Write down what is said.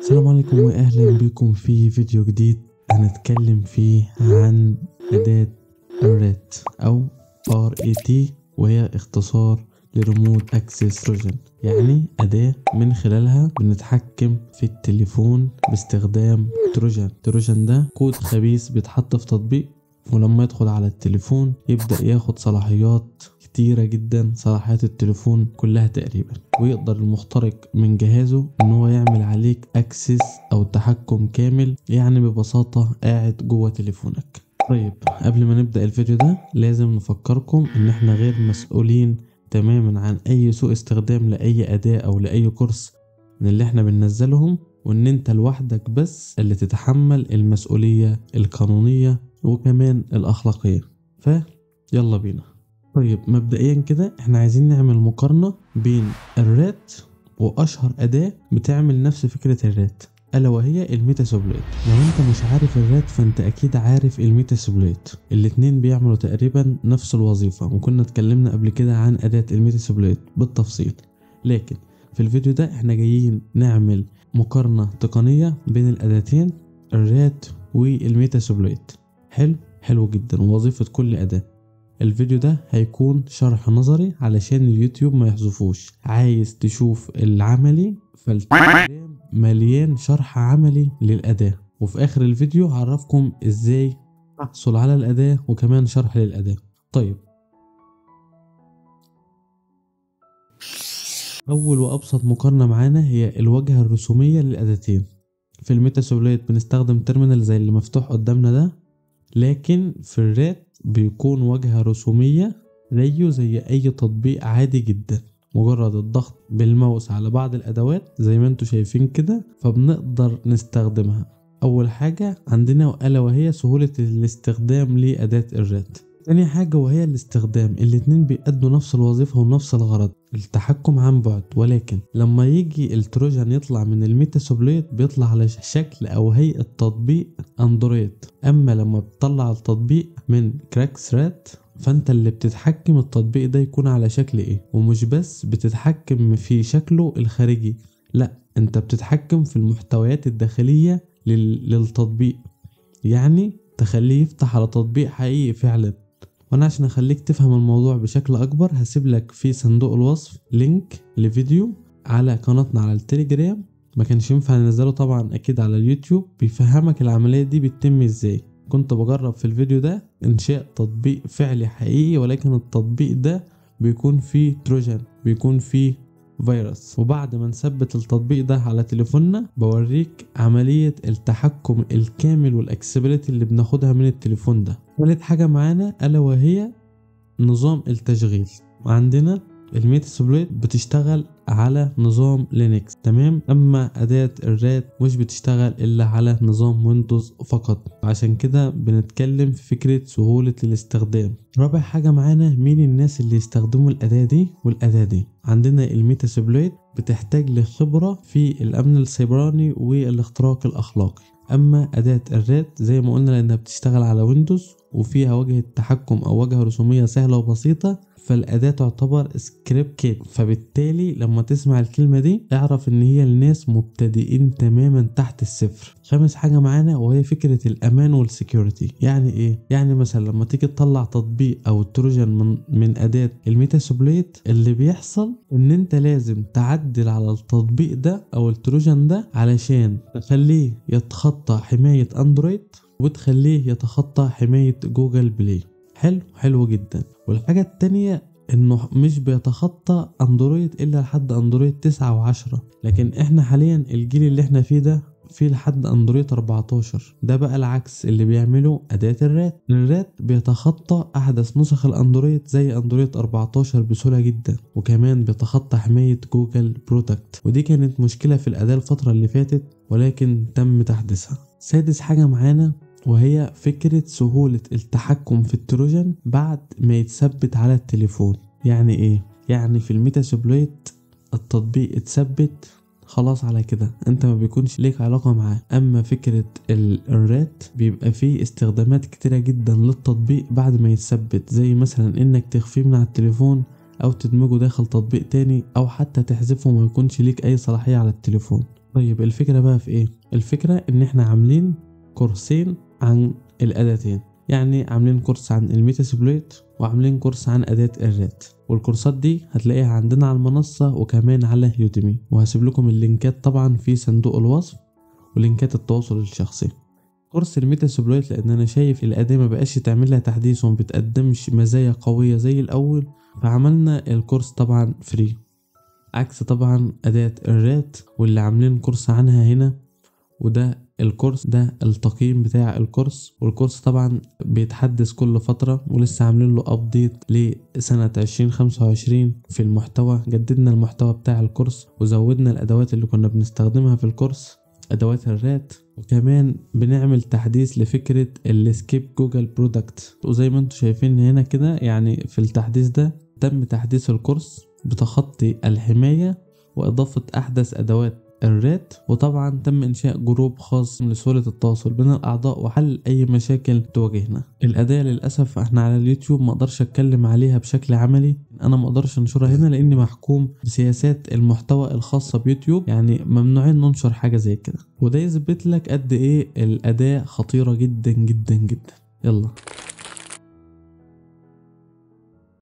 السلام عليكم واهلا بكم في فيديو جديد هنتكلم فيه عن أداة الرات او RAT، وهي اختصار لريموت اكسس تروجن. يعني أداة من خلالها بنتحكم في التليفون باستخدام تروجن ده كود خبيث بيتحط في تطبيق، ولما يدخل على التليفون يبدأ ياخد صلاحيات كتيرة جدا، صلاحيات التليفون كلها تقريبا، ويقدر المخترق من جهازه ان هو يعمل عليك اكسس او تحكم كامل، يعني ببساطة قاعد جوه تليفونك. طيب قبل ما نبدأ الفيديو ده لازم نفكركم ان احنا غير مسؤولين تماما عن اي سوء استخدام لاي اداة او لاي كورس من اللي احنا بننزلهم، وان انت لوحدك بس اللي تتحمل المسؤولية القانونية وكمان الاخلاقية. يلا بينا. طيب مبدئيا كده احنا عايزين نعمل مقارنة بين الرات واشهر اداة بتعمل نفس فكرة الرات، الا وهي الميتاسوبليت. لو انت مش عارف الرات فانت اكيد عارف الميتاسوبليت، الاتنين بيعملوا تقريبا نفس الوظيفة، وكنا اتكلمنا قبل كده عن اداة الميتاسوبليت بالتفصيل. لكن في الفيديو ده احنا جايين نعمل مقارنة تقنية بين الاداتين الرات والميتاسوبليت. حلو جدا، ووظيفة كل اداة. الفيديو ده هيكون شرح نظري علشان اليوتيوب ما يحذفوش. عايز تشوف العملي فالتليجرام مليان شرح عملي للأداة، وفي آخر الفيديو هعرفكم ازاي احصل على الأداة وكمان شرح للأداة. طيب أول وأبسط مقارنة معانا هي الواجهة الرسومية للأداتين. في الميتاسوبليت بنستخدم تيرمينال زي اللي مفتوح قدامنا ده، لكن في الرات بيكون واجهة رسومية زيه زي أي تطبيق عادي جدا، مجرد الضغط بالماوس على بعض الأدوات زي ما انتوا شايفين كده فبنقدر نستخدمها. أول حاجة عندنا ألا وهي سهولة الاستخدام لأداة الرات. تاني حاجة وهي الاستخدام، الاتنين بيأدوا نفس الوظيفة ونفس الغرض، التحكم عن بعد، ولكن لما يجي التروجان يطلع من الميتاسوبليت بيطلع على شكل أو هيئة تطبيق أندرويد، أما لما بتطلع التطبيق من كراكس رات فانت اللي بتتحكم التطبيق ده يكون على شكل ايه، ومش بس بتتحكم في شكله الخارجي، لا انت بتتحكم في المحتويات الداخلية للتطبيق، يعني تخليه يفتح على تطبيق حقيقي فعلا. وانا عشان اخليك تفهم الموضوع بشكل اكبر هسيب لك في صندوق الوصف لينك لفيديو على قناتنا على التليجرام، ما كانش ينفع ننزله طبعا اكيد على اليوتيوب، بيفهمك العملية دي بتتم ازاي. كنت بجرب في الفيديو ده انشاء تطبيق فعلي حقيقي، ولكن التطبيق ده بيكون فيه تروجان، بيكون فيه فيروس، وبعد ما نثبت التطبيق ده على تليفوننا بوريك عملية التحكم الكامل والاكسبيليتي اللي بناخدها من التليفون ده. ثالث حاجة معانا ألا وهي نظام التشغيل. عندنا الميتاسوبليت بتشتغل على نظام لينكس، تمام، اما اداة الرات مش بتشتغل الا على نظام ويندوز فقط، عشان كده بنتكلم في فكرة سهولة الاستخدام. رابع حاجة معانا مين الناس اللي يستخدموا الاداة دي والاداة دي. عندنا الميتاسوبليت بتحتاج لخبرة في الامن السيبراني والاختراق الاخلاقي، اما اداة الرات زي ما قلنا لانها بتشتغل على ويندوز وفيها واجهة تحكم او واجهة رسومية سهلة وبسيطة، فالاداة تعتبر سكريبت كيت، فبالتالي لما تسمع الكلمة دي اعرف ان هي الناس مبتدئين تماما تحت الصفر. خامس حاجة معانا وهي فكرة الامان والسكيورتي. يعني ايه؟ يعني مثلا لما تيجي تطلع تطبيق او تروجان من اداة الميتاسوبليت، اللي بيحصل ان انت لازم تعدل على التطبيق ده او التروجان ده علشان تخليه يتخطى حماية اندرويد وتخليه يتخطى حماية جوجل بلاي. حلو جدا. والحاجة التانية انه مش بيتخطى اندرويد الا لحد اندرويد 9 و10، لكن احنا حاليا الجيل اللي احنا فيه ده فيه لحد اندرويد 14. ده بقى العكس اللي بيعمله اداة الرات بيتخطى احدث نسخ الاندرويد زي اندرويد 14 بسهولة جدا، وكمان بيتخطى حماية جوجل بروتكت، ودي كانت مشكلة في الاداة الفترة اللي فاتت ولكن تم تحديثها. سادس حاجة معانا وهي فكرة سهولة التحكم في التروجان بعد ما يتثبت على التليفون. يعني ايه؟ يعني في الميتاسوبليت التطبيق اتثبت خلاص، على كده انت ما بيكونش ليك علاقة معاه، اما فكرة الرات بيبقى فيه استخدامات كتيرة جدا للتطبيق بعد ما يتثبت، زي مثلا انك تخفيه من على التليفون او تدمجه داخل تطبيق تاني او حتى تحذفه ما يكونش ليك اي صلاحية على التليفون. طيب الفكرة بقى في ايه؟ الفكرة ان احنا عاملين كورسين عن الاداتين، يعني عاملين كورس عن الميتاسبلويت وعاملين كورس عن اداة الرات، والكورسات دي هتلاقيها عندنا على المنصة وكمان على يوديمي، وهسيب لكم اللينكات طبعا في صندوق الوصف ولينكات التواصل الشخصي. كورس الميتاسبلويت لان انا شايف الاداة ما بقاش تعمل لها تحديث وما بتقدمش مزايا قوية زي الاول، فعملنا الكورس طبعا فري، عكس طبعا اداة الرات واللي عاملين كورس عنها هنا. وده الكورس ده التقييم بتاع الكورس، والكورس طبعا بيتحدث كل فترة ولسه عاملين له ابديت لسنة 2025 في المحتوى. جددنا المحتوى بتاع الكورس وزودنا الادوات اللي كنا بنستخدمها في الكورس، ادوات الرات، وكمان بنعمل تحديث لفكرة السكيب جوجل برودكت. وزي ما انتم شايفين هنا كده، يعني في التحديث ده تم تحديث الكورس بتخطي الحماية واضافة احدث ادوات الرات، وطبعا تم انشاء جروب خاص لسهولة التواصل بين الاعضاء وحل اي مشاكل تواجهنا. الاداة للاسف احنا على اليوتيوب ما اقدرش اتكلم عليها بشكل عملي، انا ما اقدرش انشرها هنا لاني محكوم بسياسات المحتوى الخاصة بيوتيوب، يعني ممنوعين ننشر حاجة زي كده. وده يثبت لك قد ايه الاداة خطيرة جدا جدا جدا. يلا